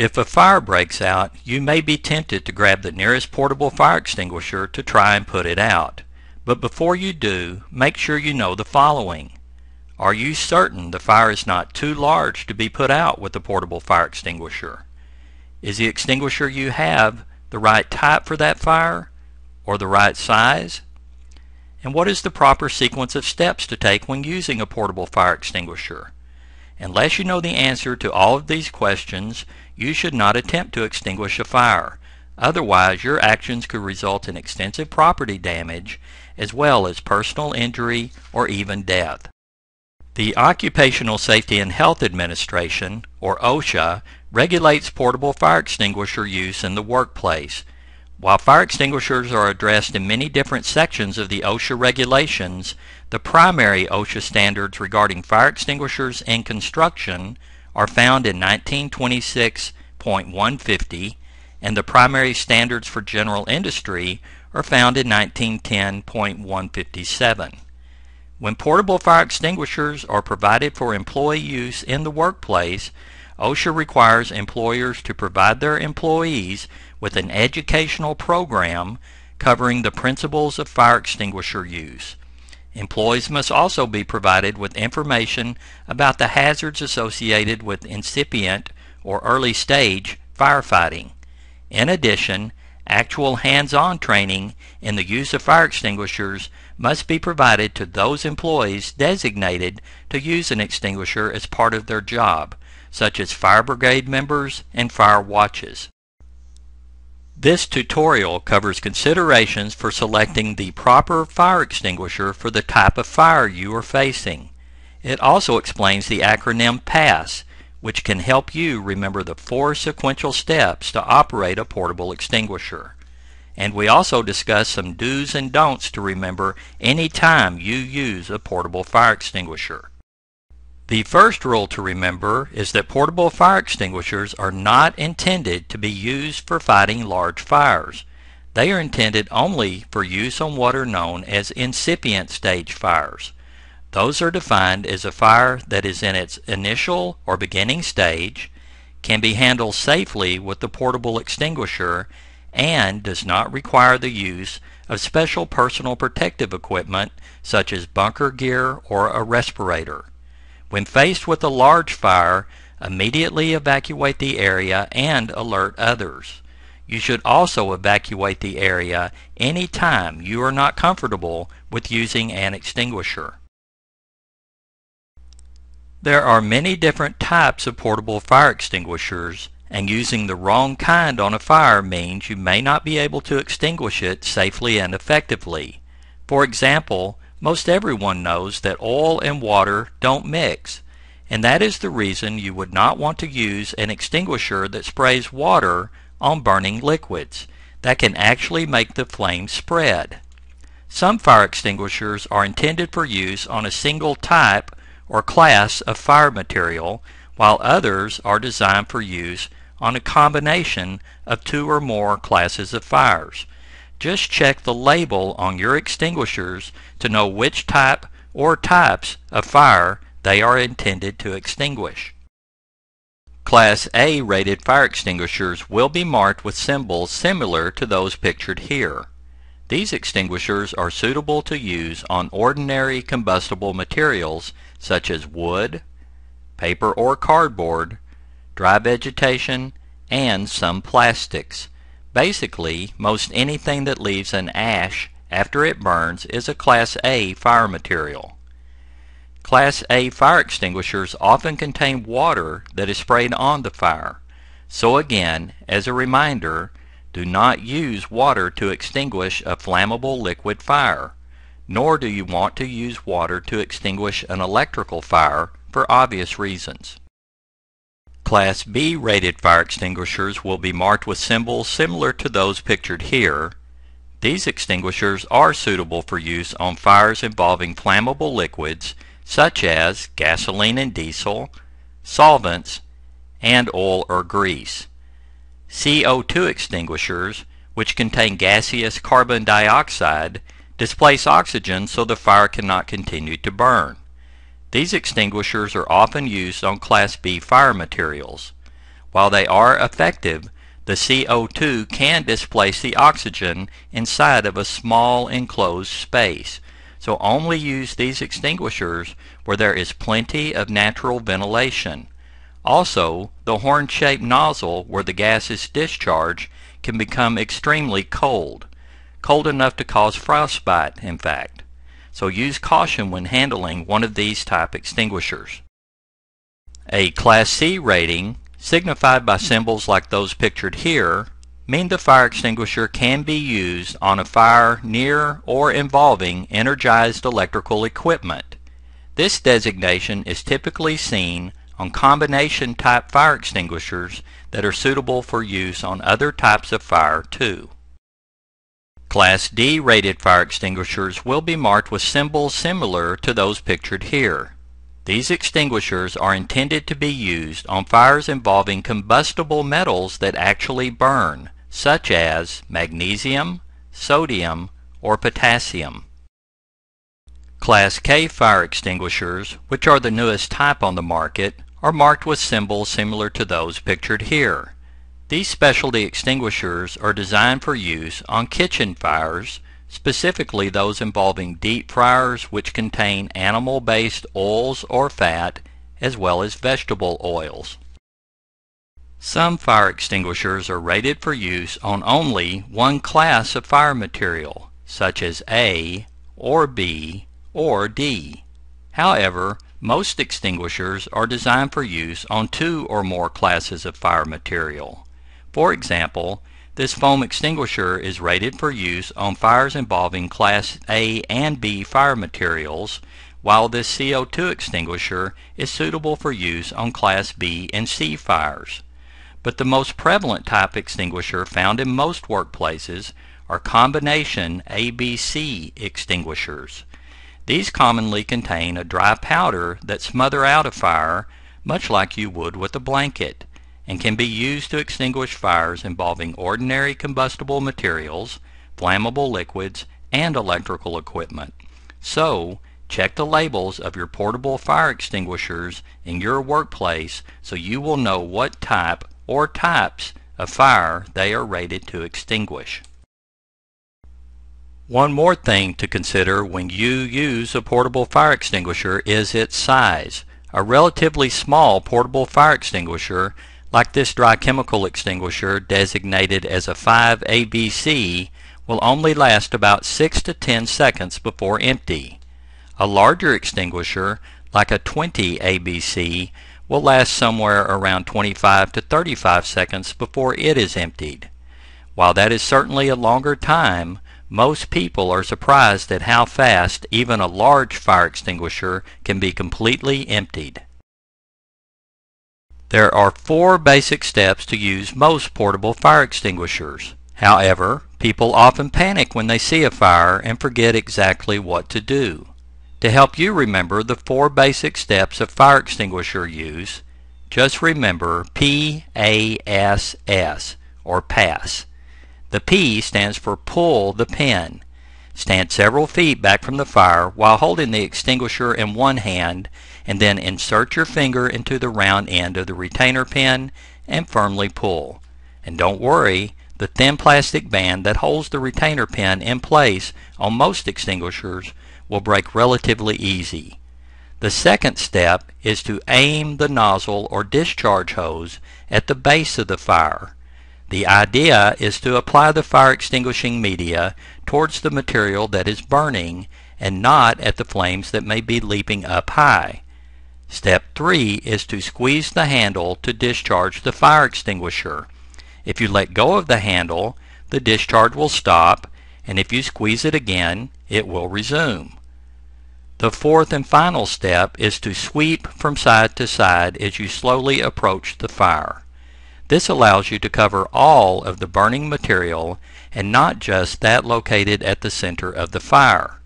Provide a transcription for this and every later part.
If a fire breaks out, you may be tempted to grab the nearest portable fire extinguisher to try and put it out. But before you do, make sure you know the following. Are you certain the fire is not too large to be put out with the portable fire extinguisher? Is the extinguisher you have the right type for that fire, or the right size? And what is the proper sequence of steps to take when using a portable fire extinguisher? Unless you know the answer to all of these questions, you should not attempt to extinguish a fire. Otherwise, your actions could result in extensive property damage as well as personal injury or even death. The Occupational Safety and Health Administration, or OSHA, regulates portable fire extinguisher use in the workplace. While fire extinguishers are addressed in many different sections of the OSHA regulations, the primary OSHA standards regarding fire extinguishers in construction are found in 1926.150, and the primary standards for general industry are found in 1910.157. When portable fire extinguishers are provided for employee use in the workplace, OSHA requires employers to provide their employees with an educational program covering the principles of fire extinguisher use. Employees must also be provided with information about the hazards associated with incipient or early stage firefighting. In addition, actual hands-on training in the use of fire extinguishers must be provided to those employees designated to use an extinguisher as part of their job, such as fire brigade members and fire watches. This tutorial covers considerations for selecting the proper fire extinguisher for the type of fire you are facing. It also explains the acronym PASS, which can help you remember the 4 sequential steps to operate a portable extinguisher. And we also discuss some do's and don'ts to remember any time you use a portable fire extinguisher. The first rule to remember is that portable fire extinguishers are not intended to be used for fighting large fires. They are intended only for use on what are known as incipient stage fires. Those are defined as a fire that is in its initial or beginning stage, can be handled safely with the portable extinguisher, and does not require the use of special personal protective equipment such as bunker gear or a respirator. When faced with a large fire, immediately evacuate the area and alert others. You should also evacuate the area any time you are not comfortable with using an extinguisher. There are many different types of portable fire extinguishers, and using the wrong kind on a fire means you may not be able to extinguish it safely and effectively. For example, most everyone knows that oil and water don't mix, and that is the reason you would not want to use an extinguisher that sprays water on burning liquids. That can actually make the flame spread. Some fire extinguishers are intended for use on a single type or class of fire material, while others are designed for use on a combination of 2 or more classes of fires. Just check the label on your extinguishers to know which type or types of fire they are intended to extinguish. Class A rated fire extinguishers will be marked with symbols similar to those pictured here. These extinguishers are suitable to use on ordinary combustible materials such as wood, paper or cardboard, dry vegetation, and some plastics. Basically, most anything that leaves an ash after it burns is a Class A fire material. Class A fire extinguishers often contain water that is sprayed on the fire. So again, as a reminder, do not use water to extinguish a flammable liquid fire, nor do you want to use water to extinguish an electrical fire for obvious reasons. Class B rated fire extinguishers will be marked with symbols similar to those pictured here. These extinguishers are suitable for use on fires involving flammable liquids such as gasoline and diesel, solvents, and oil or grease. CO2 extinguishers, which contain gaseous carbon dioxide, displace oxygen so the fire cannot continue to burn. These extinguishers are often used on Class B fire materials. While they are effective, the CO2 can displace the oxygen inside of a small enclosed space. So only use these extinguishers where there is plenty of natural ventilation. Also, the horn-shaped nozzle where the gas is discharged can become extremely cold. Cold enough to cause frostbite, in fact. So use caution when handling one of these type extinguishers. A Class C rating, signified by symbols like those pictured here, mean the fire extinguisher can be used on a fire near or involving energized electrical equipment. This designation is typically seen on combination type fire extinguishers that are suitable for use on other types of fire too. Class D rated fire extinguishers will be marked with symbols similar to those pictured here. These extinguishers are intended to be used on fires involving combustible metals that actually burn, such as magnesium, sodium, or potassium. Class K fire extinguishers, which are the newest type on the market, are marked with symbols similar to those pictured here. These specialty extinguishers are designed for use on kitchen fires, specifically those involving deep fryers which contain animal-based oils or fat, as well as vegetable oils. Some fire extinguishers are rated for use on only one class of fire material, such as A, or B, or D. However, most extinguishers are designed for use on two or more classes of fire material. For example, this foam extinguisher is rated for use on fires involving Class A and B fire materials, while this CO2 extinguisher is suitable for use on Class B and C fires. But the most prevalent type extinguisher found in most workplaces are combination ABC extinguishers. These commonly contain a dry powder that smother out a fire much like you would with a blanket, and can be used to extinguish fires involving ordinary combustible materials, flammable liquids, and electrical equipment. So, check the labels of your portable fire extinguishers in your workplace so you will know what type or types of fire they are rated to extinguish. One more thing to consider when you use a portable fire extinguisher is its size. A relatively small portable fire extinguisher, like this dry chemical extinguisher designated as a 5ABC, will only last about 6 to 10 seconds before empty. A larger extinguisher, like a 20ABC, will last somewhere around 25 to 35 seconds before it is emptied. While that is certainly a longer time, most people are surprised at how fast even a large fire extinguisher can be completely emptied. There are 4 basic steps to use most portable fire extinguishers. However, people often panic when they see a fire and forget exactly what to do. To help you remember the 4 basic steps of fire extinguisher use, just remember PASS, or PASS. The P stands for pull the pin. Stand several feet back from the fire while holding the extinguisher in one hand, and then insert your finger into the round end of the retainer pin and firmly pull. And don't worry, the thin plastic band that holds the retainer pin in place on most extinguishers will break relatively easy. The second step is to aim the nozzle or discharge hose at the base of the fire. The idea is to apply the fire extinguishing media towards the material that is burning and not at the flames that may be leaping up high. Step 3 is to squeeze the handle to discharge the fire extinguisher. If you let go of the handle, the discharge will stop, and if you squeeze it again, it will resume. The fourth and final step is to sweep from side to side as you slowly approach the fire. This allows you to cover all of the burning material and not just that located at the center of the fire.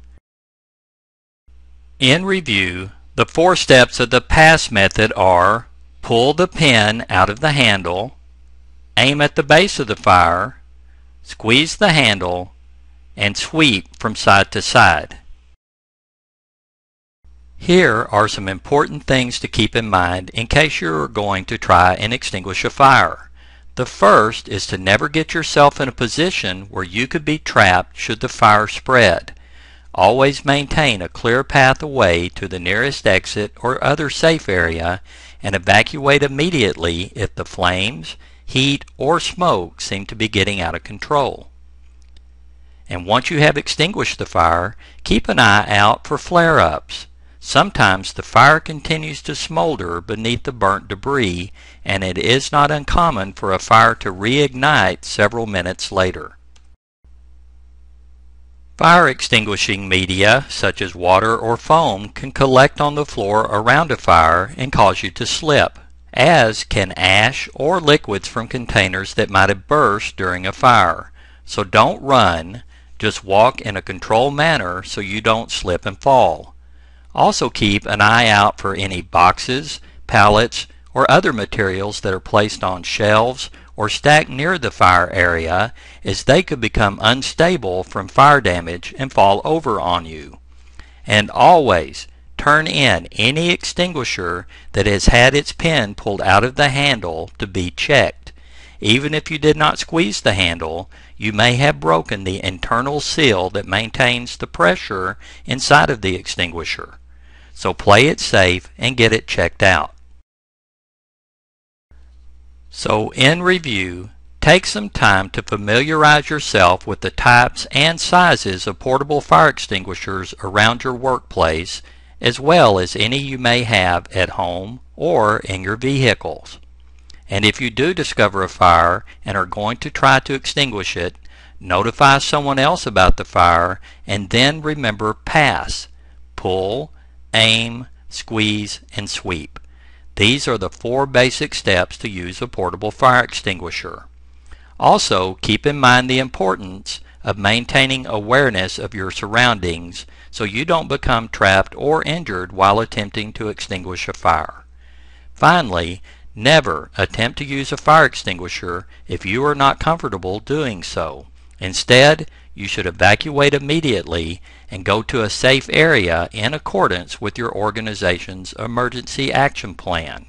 In review, the 4 steps of the PASS method are: pull the pin out of the handle, aim at the base of the fire, squeeze the handle, and sweep from side to side. Here are some important things to keep in mind in case you're going to try and extinguish a fire. The first is to never get yourself in a position where you could be trapped should the fire spread. Always maintain a clear path away to the nearest exit or other safe area and evacuate immediately if the flames, heat, or smoke seem to be getting out of control. And once you have extinguished the fire, keep an eye out for flare-ups. Sometimes the fire continues to smolder beneath the burnt debris, and it is not uncommon for a fire to reignite several minutes later. Fire extinguishing media, such as water or foam, can collect on the floor around a fire and cause you to slip, as can ash or liquids from containers that might have burst during a fire. So don't run, just walk in a controlled manner so you don't slip and fall. Also keep an eye out for any boxes, pallets, or other materials that are placed on shelves or stacked near the fire area, as they could become unstable from fire damage and fall over on you. And always turn in any extinguisher that has had its pin pulled out of the handle to be checked. Even if you did not squeeze the handle, you may have broken the internal seal that maintains the pressure inside of the extinguisher. So play it safe and get it checked out. So in review, take some time to familiarize yourself with the types and sizes of portable fire extinguishers around your workplace, as well as any you may have at home or in your vehicles. And if you do discover a fire and are going to try to extinguish it, notify someone else about the fire, and then remember PASS: pull, aim, squeeze, and sweep. These are the 4 basic steps to use a portable fire extinguisher. Also, keep in mind the importance of maintaining awareness of your surroundings so you don't become trapped or injured while attempting to extinguish a fire. Finally, never attempt to use a fire extinguisher if you are not comfortable doing so. Instead, you should evacuate immediately and go to a safe area in accordance with your organization's emergency action plan.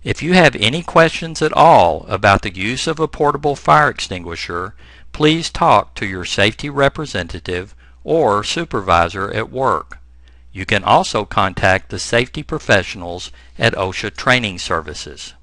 If you have any questions at all about the use of a portable fire extinguisher, please talk to your safety representative or supervisor at work. You can also contact the safety professionals at OSHA Training Services.